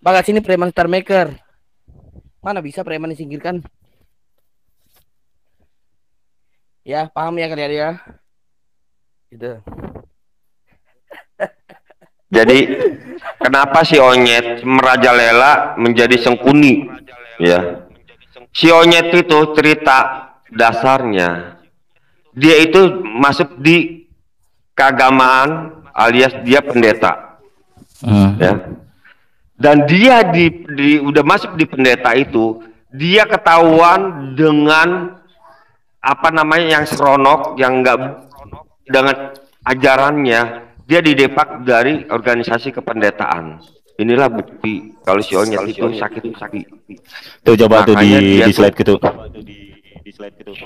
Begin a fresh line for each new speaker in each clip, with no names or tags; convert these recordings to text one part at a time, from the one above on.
Bagas ini preman star maker. Mana bisa preman disingkirkan? Ya, paham ya kalian ya? Gitu.
Jadi kenapa si Onyet merajalela menjadi Sengkuni? Ya, si Onyet itu cerita dasarnya dia itu masuk di keagamaan alias dia pendeta, ya. Dan dia udah masuk di pendeta itu, dia ketahuan dengan apa namanya yang seronok, yang enggak dengan ajarannya, dia didepak dari organisasi kependetaan. Inilah bukti kalau si Onyet itu sakit hati.
Tuh coba tuh
Makanya dia
di slide gitu.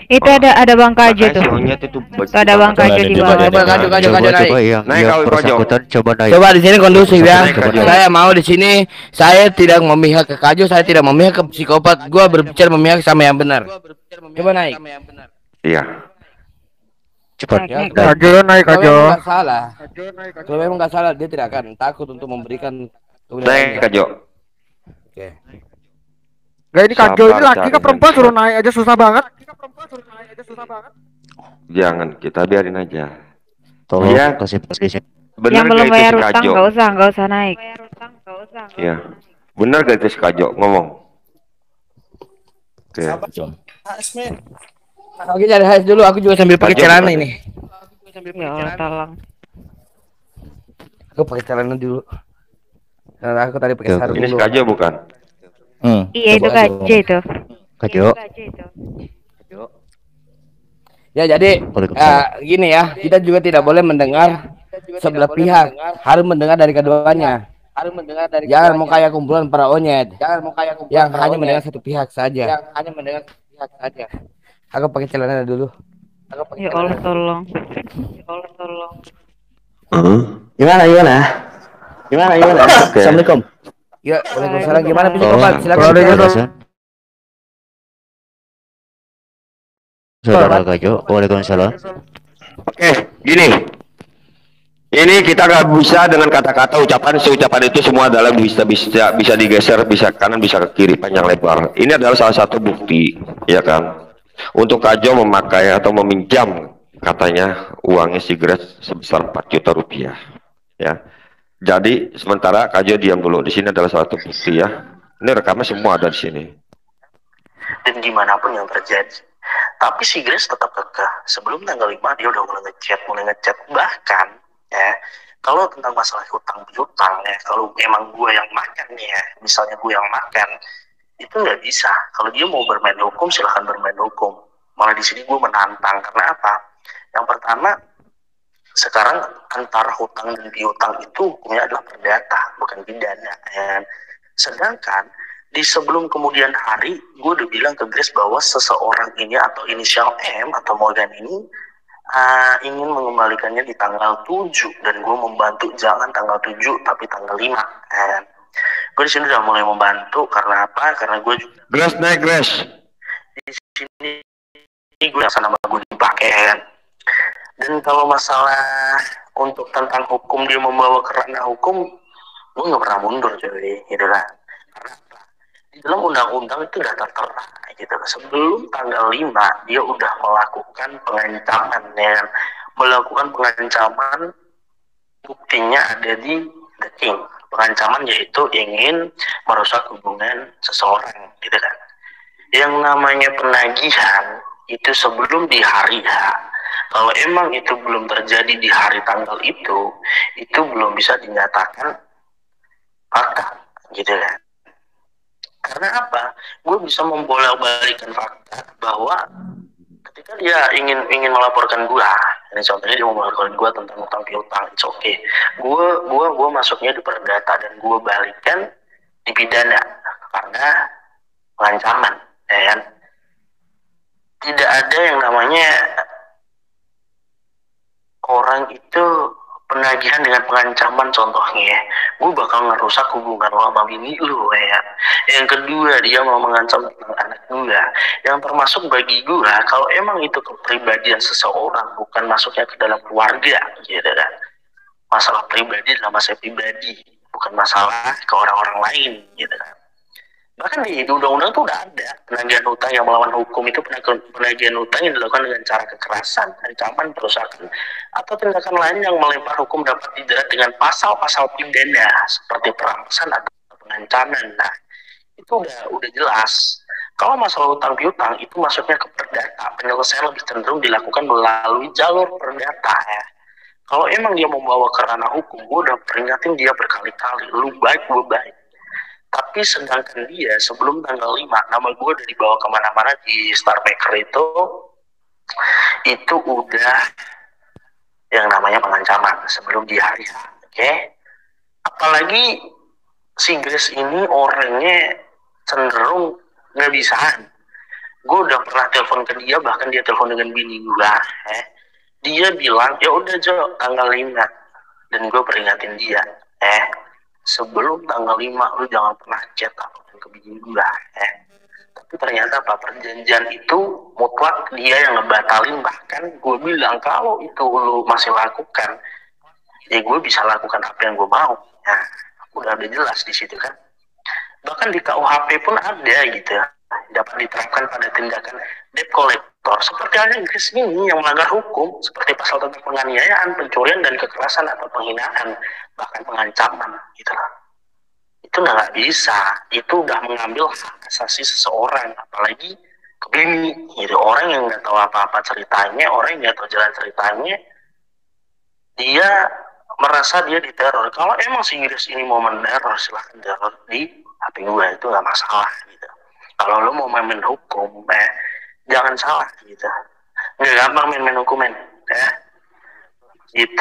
Itu ada Bang Kajo
makanya
tuh.
si Onyet itu
Tuh ada Bang Kajo di
Coba
bawah.
Kajo naik.
yang
Naik kau
bersangkutan coba naik.
Coba di sini kondusif ya.
Naik, Kajo.
Saya mau di sini, saya tidak memihak ke Kajo, saya tidak memihak ke psikopat. Gua berbicara memihak sama yang benar. Coba naik.
Iya.
Cepat.
Ya,
Kajo naik
kalau
Kajo.
memang nggak salah, kalau memang nggak salah dia tidak akan takut untuk memberikan
Naik
kebenarannya.
Kajo.
Oke.
Gak ini Kajo ini
Sabar,
laki ke
cari
perempuan
handphone.
suruh naik aja susah banget.
Jangan, kita biarin aja.
Tolong
Iya.
kasih posisi.
Bener
Yang belum
gak itu
bayar
si
utang
Kajo?
nggak usah naik.
Iya. Bener gak itu si Kajo ngomong? Oke.
Oke, cari HS dulu. Aku juga sambil pakai
Kajo
celana
bukan?
ini.
Ya Allah tolong.
Aku pakai celana dulu. Karena aku tadi pakai
Oke,
sarung
Ini si
dulu.
Kajo bukan?
Iya itu
Coba
Kajo itu.
Kajo.
Ya jadi
Waalaikumsalam.
gini ya, kita juga tidak boleh mendengar sebelah pihak, harus mendengar dari keduanya. Jangan mau kayak kumpulan para onyet, yang hanya mendengar satu pihak saja. Aku pakai celana dulu.
Ya Allah tolong.
Gimana?
Oke.
Assalamualaikum. Ya, waalaikumsalam. Gimana
Tolong.
psikopat? Silakan.
Waalaikumsalam. Saudara Kajo, waalaikumsalam.
Oke, gini. Ini kita nggak bisa dengan kata-kata ucapan itu semua adalah bisa digeser, bisa ke kanan, bisa ke kiri, panjang lebar. Ini adalah salah satu bukti, ya kan? Untuk Kajo memakai atau meminjam katanya uangnya si Grace sebesar 4 juta rupiah, ya. Jadi sementara Kajo diam dulu. Di sini adalah salah satu bukti ya. Ini rekamnya semua ada di sini.
Dan gimana pun yang terjadi. Tapi si Grace tetap kekeh. Sebelum tanggal 5 dia udah mulai ngechat. Bahkan ya, kalau tentang masalah hutang piutang ya, kalau emang gue yang makan nih ya, misalnya gue yang makan, itu nggak bisa. Kalau dia mau bermain hukum, silahkan bermain hukum. Malah di sini gue menantang. Karena apa? Yang pertama, sekarang antara hutang dan piutang itu hukumnya adalah perdata, bukan pidana. Ya. Sedangkan di sebelum kemudian hari, gue udah bilang ke Grace bahwa seseorang ini atau inisial M atau Morgan ini ingin mengembalikannya di tanggal 7 dan gue membantu jangan tanggal 7 tapi tanggal 5. Gue di sini udah mulai membantu karena apa? Karena gue juga
Grace naik Grace.
di sini gue yang sana gue dipakai kan. Dan kalau masalah untuk tentang hukum dia membawa ke ranah hukum, gue nggak pernah mundur cuy, gitu kan. Karena apa? Di dalam undang-undang itu udah tertera gitu. Sebelum tanggal 5 dia udah melakukan pengancaman ya. Melakukan pengancaman, buktinya ada di The King. Pengancaman yaitu ingin merusak hubungan seseorang gitu kan. Yang namanya penagihan itu sebelum di hari H. Kalau emang itu belum terjadi di hari tanggal itu belum bisa dinyatakan fakta gitu kan. Karena apa? Gue bisa membolak-balikan fakta bahwa ketika dia ingin melaporkan gue, ini contohnya dia mau melaporkan gue tentang utang piutang, it's okay. Gue masuknya di perdata dan gue balikan di pidana karena pengancaman, ya kan? Tidak ada yang namanya orang itu penagihan dengan pengancaman contohnya. Gue bakal ngerusak hubungan lo sama bini lo ya. Yang kedua dia mau mengancam tentang anak gue. Yang termasuk bagi gue kalau emang itu kepribadian seseorang bukan masuknya ke dalam keluarga gitu kan. Masalah pribadi adalah masalah pribadi, bukan masalah ke orang-orang lain gitu kan. Bahkan di undang-undang tuh udah ada penagihan hutang yang melawan hukum itu penagihan hutang yang dilakukan dengan cara kekerasan, ancaman, perusakan, atau tindakan lain yang melempar hukum dapat dijerat dengan pasal-pasal pidana seperti perampasan atau pengancaman. Nah, itu udah jelas. Kalau masalah hutang piutang itu masuknya ke perdata, penyelesaian lebih cenderung dilakukan melalui jalur perdata ya. Kalau emang dia membawa ke ranah hukum, gue udah peringatin dia berkali-kali, lu baik, gue baik. Tapi sedangkan dia sebelum tanggal 5, nama gue udah dibawa kemana-mana di Star Maker itu udah yang namanya pengancaman sebelum di hari H. Oke? Apalagi si Grace ini orangnya cenderung nggak bisaan. Gue udah pernah telepon ke dia, bahkan dia telepon dengan bini gue. Dia bilang, ya udah Jo, tanggal 5. Dan gue peringatin dia, sebelum tanggal 5 lu jangan pernah chat apapun ke bini gue. Tapi ternyata apa, perjanjian itu mutlak dia yang ngebatalin. Bahkan gue bilang kalau itu lu masih lakukan, ya gue bisa lakukan apa yang gue mau. Nah, udah jelas di situ kan. Bahkan di KUHP pun ada gitu ya, dapat diterapkan pada tindakan debt collector seperti halnya Grace ini yang melanggar hukum seperti pasal tentang penganiayaan, pencurian dan kekerasan atau penghinaan, bahkan pengancaman gitu lah. Itu nggak bisa, itu udah mengambil hak asasi seseorang, apalagi ke bini gitu. Orang yang nggak tahu apa-apa ceritanya, orang yang nggak tahu jalan ceritanya, dia merasa dia diteror. Kalau emang si Grace ini mau meneror, silahkan teror di HP gue, itu nggak masalah gitu. Kalau lo mau main hukum, jangan salah gitu. Nggak gampang main hukum, gitu.